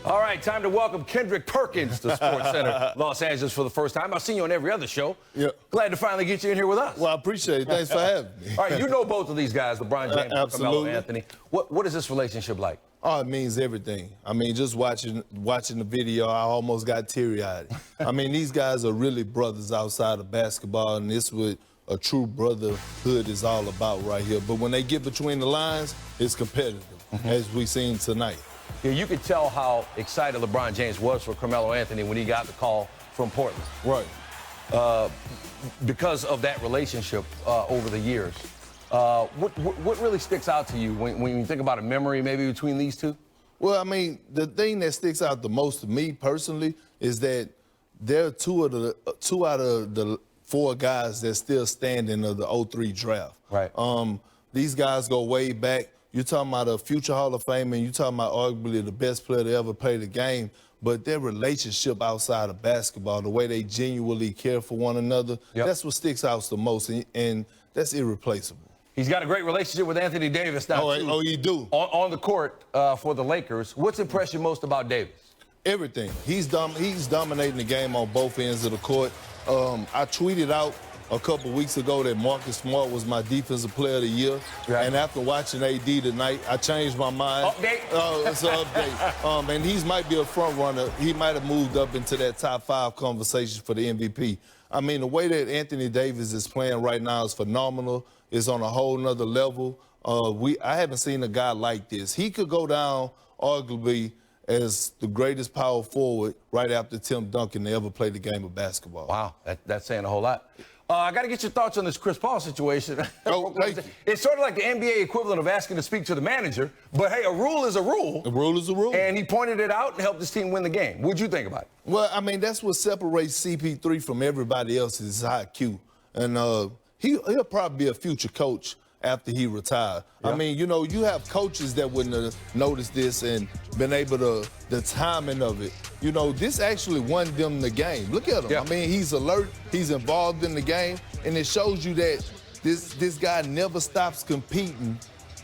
All right, time to welcome Kendrick Perkins to Sports Center, Los Angeles for the first time. I've seen you on every other show. Yeah. Glad to finally get you in here with us. Well, I appreciate it. Thanks for having me. All right, you know both of these guys, LeBron James and Carmelo Anthony. What is this relationship like? Oh, it means everything. I mean, just watching the video, I almost got teary-eyed. I mean, these guys are really brothers outside of basketball, and this is what a true brotherhood is all about right here. But when they get between the lines, it's competitive, as we've seen tonight. Yeah, you could tell how excited LeBron James was for Carmelo Anthony when he got the call from Portland. Right. Because of that relationship over the years. What really sticks out to you when you think about a memory maybe between these two? Well, I mean, the thing that sticks out the most to me personally is that they're two out of the 4 guys that still standing of the 03 draft. Right. These guys go way back. You're talking about a future Hall of Famer, and you're talking about arguably the best player to ever play the game. But their relationship outside of basketball, the way they genuinely care for one another, that's what sticks out the most, and that's irreplaceable. He's got a great relationship with Anthony Davis now, too. Oh, you do? On the court for the Lakers. What's impressed you most about Davis? Everything. He's dominating the game on both ends of the court. I tweeted out a couple weeks ago that Marcus Smart was my defensive player of the year. Right. And after watching AD tonight, I changed my mind. Update? It's an update. And he might be a front runner. He might have moved up into that top 5 conversation for the MVP. I mean, the way that Anthony Davis is playing right now is phenomenal. It's on a whole nother level. I haven't seen a guy like this. He could go down arguably as the greatest power forward right after Tim Duncan to ever play the game of basketball. Wow, that's saying a whole lot. I got to get your thoughts on this Chris Paul situation. Oh, thank you. It's sort of like the NBA equivalent of asking to speak to the manager, but hey, a rule is a rule. A rule is a rule. And he pointed it out and helped his team win the game. What'd you think about it? Well, I mean, that's what separates CP3 from everybody else is his IQ. And he'll probably be a future coach after he retired. Yeah. I mean, you know, you have coaches that wouldn't have noticed this and been able to, the timing of it. You know, this actually won them the game. Look at him. Yeah. I mean, he's alert, he's involved in the game, and it shows you that this guy never stops competing.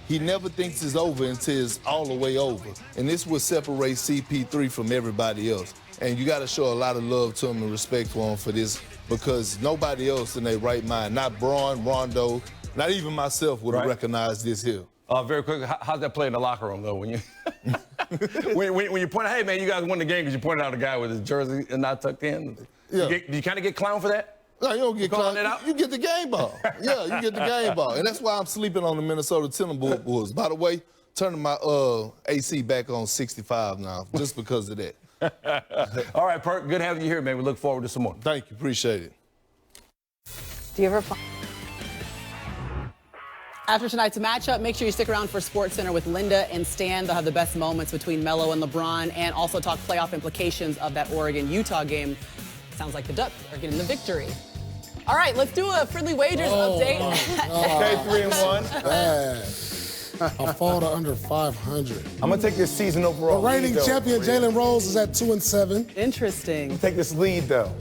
He never thinks it's over until it's all the way over. And this will separate CP3 from everybody else. And you got to show a lot of love to him and respect for him for this, because nobody else in their right mind, not Braun, Rondo, not even myself would have recognized this here. Very quick, how's that play in the locker room, though, when you when you point out, hey, man, you guys won the game because you pointed out a guy with his jersey not tucked in? Yeah. Do you kind of get clowned for that? No, you don't get clowned. You get the game ball. Yeah, you get the game ball. And that's why I'm sleeping on the Minnesota Timberwolves. By the way, turning my AC back on 65 now, just because of that. All right, Perk, good having you here, man. We look forward to some more. Thank you. Appreciate it. Do you ever... After tonight's matchup, make sure you stick around for SportsCenter with Linda and Stan. They'll have the best moments between Melo and LeBron and also talk playoff implications of that Oregon-Utah game. Sounds like the Ducks are getting the victory. All right, let's do a Friendly Wagers update. Okay, 3-1. I fall to under 500. I'm going to take this season overall. The reigning champion, Jalen Rose, is at 2-7. Interesting. Take this lead, though.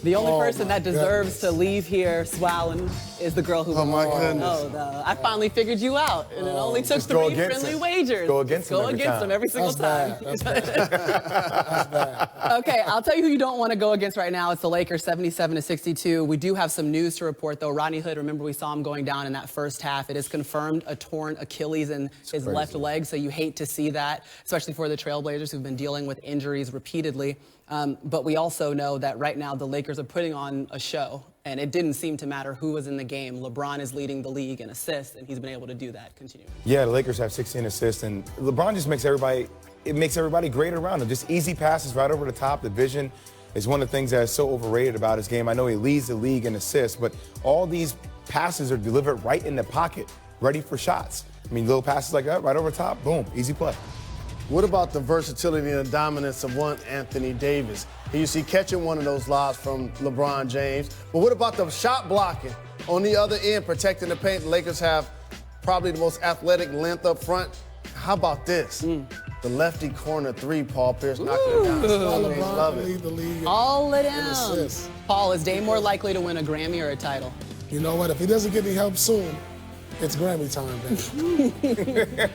The only person that deserves to leave here swallowing is the girl who Oh, my goodness. I finally figured you out, and it only took 3 friendly wagers. Go against him every single time. That's bad. Okay, I'll tell you who you don't want to go against right now. It's the Lakers, 77-62. We do have some news to report, though. Rodney Hood, remember we saw him going down in that first half. It is confirmed a torn Achilles in his left leg, so you hate to see that, especially for the Trailblazers who've been dealing with injuries repeatedly. But we also know that right now the Lakers are putting on a show, and it didn't seem to matter who was in the game. LeBron is leading the league in assists, and he's been able to do that continually. Yeah, the Lakers have 16 assists, and LeBron just makes everybody great around him. Just easy passes right over the top. The vision is one of the things that is so overrated about his game. I know he leads the league in assists, but all these passes are delivered right in the pocket, ready for shots. I mean, little passes like that, right over the top, boom, easy play. What about the versatility and dominance of one Anthony Davis? You see catching one of those lobs from LeBron James. But what about the shot blocking on the other end, protecting the paint? The Lakers have probably the most athletic length up front. How about this? The lefty corner 3, Paul Pierce knocking it down. LeBron lead the league. All it down. Paul, is Dame more likely to win a Grammy or a title? You know what? If he doesn't get any help soon, It's Grammy time, baby.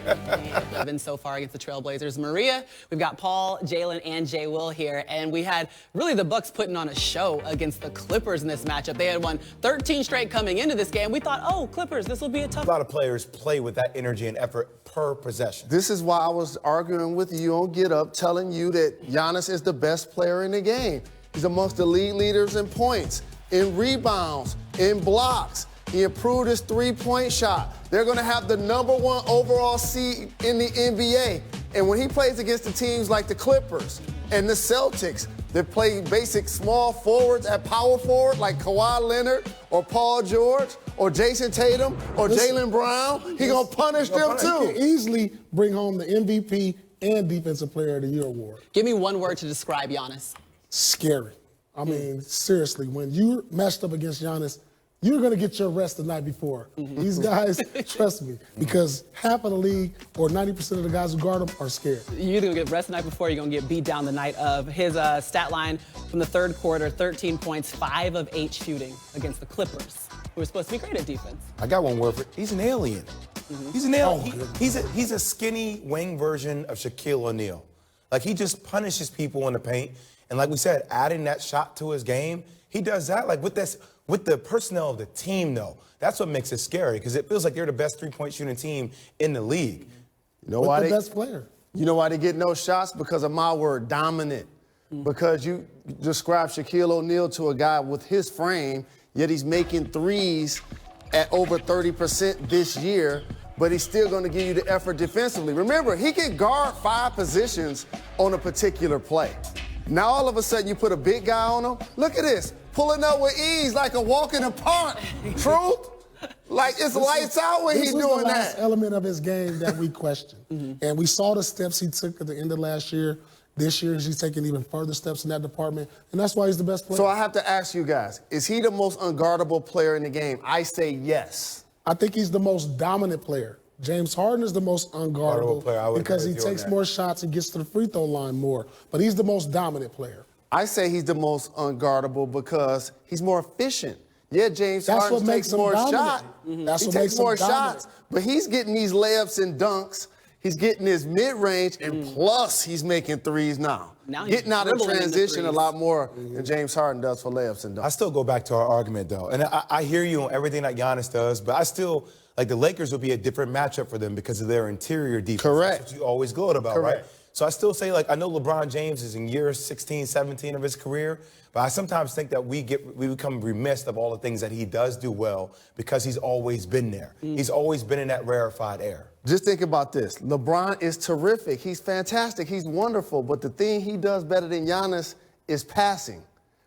Have been so far against the Trailblazers. Maria, we've got Paul, Jalen, and Jay Will here, and we had really the Bucks putting on a show against the Clippers in this matchup. They had won 13 straight coming into this game. We thought, oh, Clippers, this will be a tough. A lot of players play with that energy and effort per possession. This is why I was arguing with you on Get Up, telling you that Giannis is the best player in the game. He's amongst the league leaders in points, in rebounds, in blocks. He improved his three-point shot. They're going to have the #1 overall seed in the NBA. And when he plays against the teams like the Clippers and the Celtics, they play basic small forwards at power forward like Kawhi Leonard or Paul George or Jason Tatum or Jaylen Brown. He's going to punish them too. He can easily bring home the MVP and Defensive Player of the Year award. Give me one word to describe Giannis. Scary. I mean, seriously, when you're matched up against Giannis, you're going to get your rest the night before. These guys, trust me, because half of the league or 90% of the guys who guard them are scared. You're going to get rest the night before, you're going to get beat down the night of. His stat line from the third quarter, 13 points, 5 of 8 shooting against the Clippers, who are supposed to be great at defense. I got one word for it. He's an alien. He's an alien. He's a skinny wing version of Shaquille O'Neal. Like, he just punishes people in the paint. And like we said, adding that shot to his game, he does that. Like, with the personnel of the team, though, that's what makes it scary, because it feels like they're the best three-point shooting team in the league. You know why the best player. You know why they get no shots? Because of my word, dominant. Because you describe Shaquille O'Neal to a guy with his frame, yet he's making threes at over 30% this year, but he's still going to give you the effort defensively. Remember, he can guard 5 positions on a particular play. Now all of a sudden you put a big guy on him. Look at this, pulling up with ease like a walk in the park. Truth? Like, it's lights out when he's doing that. This is the last element of his game that we questioned. And we saw the steps he took at the end of last year. This year, he's taking even further steps in that department, and that's why he's the best player. So I have to ask you guys, is he the most unguardable player in the game? I say yes. I think he's the most dominant player. James Harden is the most unguardable player, because he takes more shots and gets to the free throw line more. But he's the most dominant player. I say he's the most unguardable because he's more efficient. Yeah, James Harden takes more shots. That's he what takes makes more him dominant. shots, but he's getting these layups and dunks. He's getting his mid-range, and plus he's making threes now. Getting out of transition a lot more than James Harden does for layups and dunks. I still go back to our argument, though. And I hear you on everything that Giannis does, but I still, like, the Lakers would be a different matchup for them because of their interior defense. Correct. That's what you always gloat about, right? So I still say, like, I know LeBron James is in year 16, 17 of his career, but I sometimes think that we become remiss of all the things that he does do well because he's always been there. He's always been in that rarefied air. Just think about this. LeBron is terrific. He's fantastic. He's wonderful. But the thing he does better than Giannis is passing.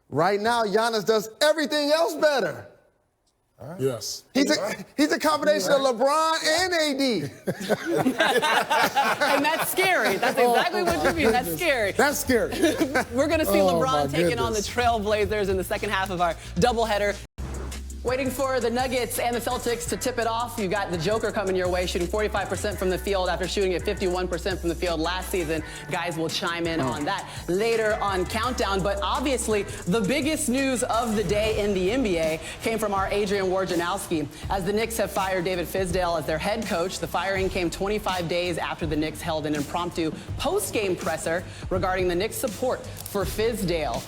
Right now, Giannis does everything else better. Right. Yes. He's a combination of LeBron and AD. And that's scary. That's exactly what you mean. That's scary. That's scary. We're going to see LeBron taking on the Trailblazers in the second half of our doubleheader. Waiting for the Nuggets and the Celtics to tip it off. You got the Joker coming your way, shooting 45% from the field after shooting at 51% from the field last season. Guys will chime in on that later on Countdown. But obviously, the biggest news of the day in the NBA came from our Adrian Wojnarowski. As the Knicks have fired David Fizdale as their head coach, the firing came 25 days after the Knicks held an impromptu post-game presser regarding the Knicks' support for Fizdale.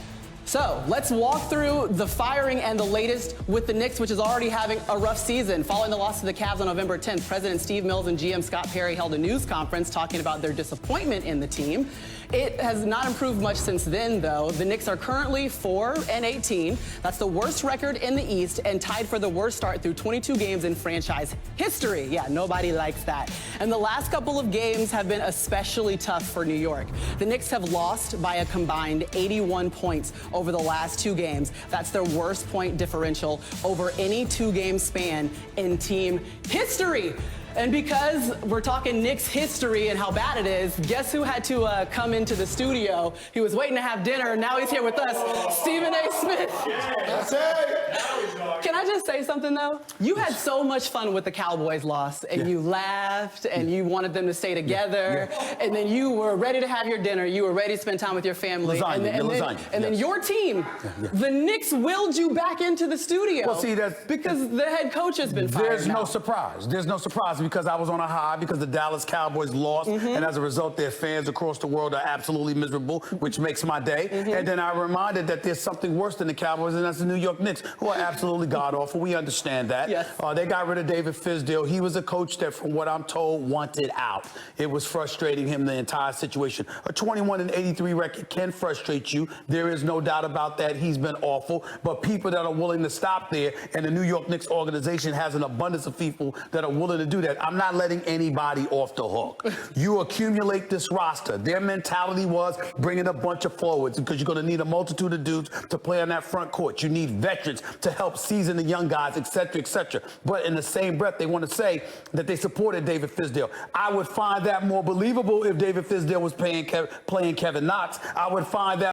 So let's walk through the firing and the latest with the Knicks, which is already having a rough season. Following the loss to the Cavs on November 10th, President Steve Mills and GM Scott Perry held a news conference talking about their disappointment in the team. It has not improved much since then, though. The Knicks are currently 4-18. That's the worst record in the East and tied for the worst start through 22 games in franchise history. Yeah, nobody likes that. And the last couple of games have been especially tough for New York. The Knicks have lost by a combined 81 points over the last 2 games. That's their worst point differential over any 2-game span in team history. And because we're talking Knicks history and how bad it is, guess who had to come into the studio? He was waiting to have dinner. Now he's here with us, Stephen A. Smith. That's it. Can I just say something, though? You had so much fun with the Cowboys loss, and you laughed, and you wanted them to stay together, and then you were ready to have your dinner. You were ready to spend time with your family. And then your team, the Knicks, willed you back into the studio. Well, see, that's because the head coach has been fired. There's no surprise. There's no surprise because I was on a high because the Dallas Cowboys lost, and as a result, their fans across the world are absolutely miserable, which makes my day. And then I reminded that there's something worse than the Cowboys, and that's the New York Knicks, who are absolutely god-awful. We understand that. Yes. They got rid of David Fizdale. He was a coach that, from what I'm told, wanted out. It was frustrating him, the entire situation. A 21-83 record can frustrate you. There is no doubt about that. He's been awful. But people that are willing to stop there, and the New York Knicks organization has an abundance of people that are willing to do that. I'm not letting anybody off the hook. You accumulate this roster. Their mentality was bringing a bunch of forwards because you're going to need a multitude of dudes to play on that front court. You need veterans to help season the young guys, et cetera, et cetera. But in the same breath, they want to say that they supported David Fizdale. I would find that more believable if David Fizdale was playing Kevin Knox. I would find that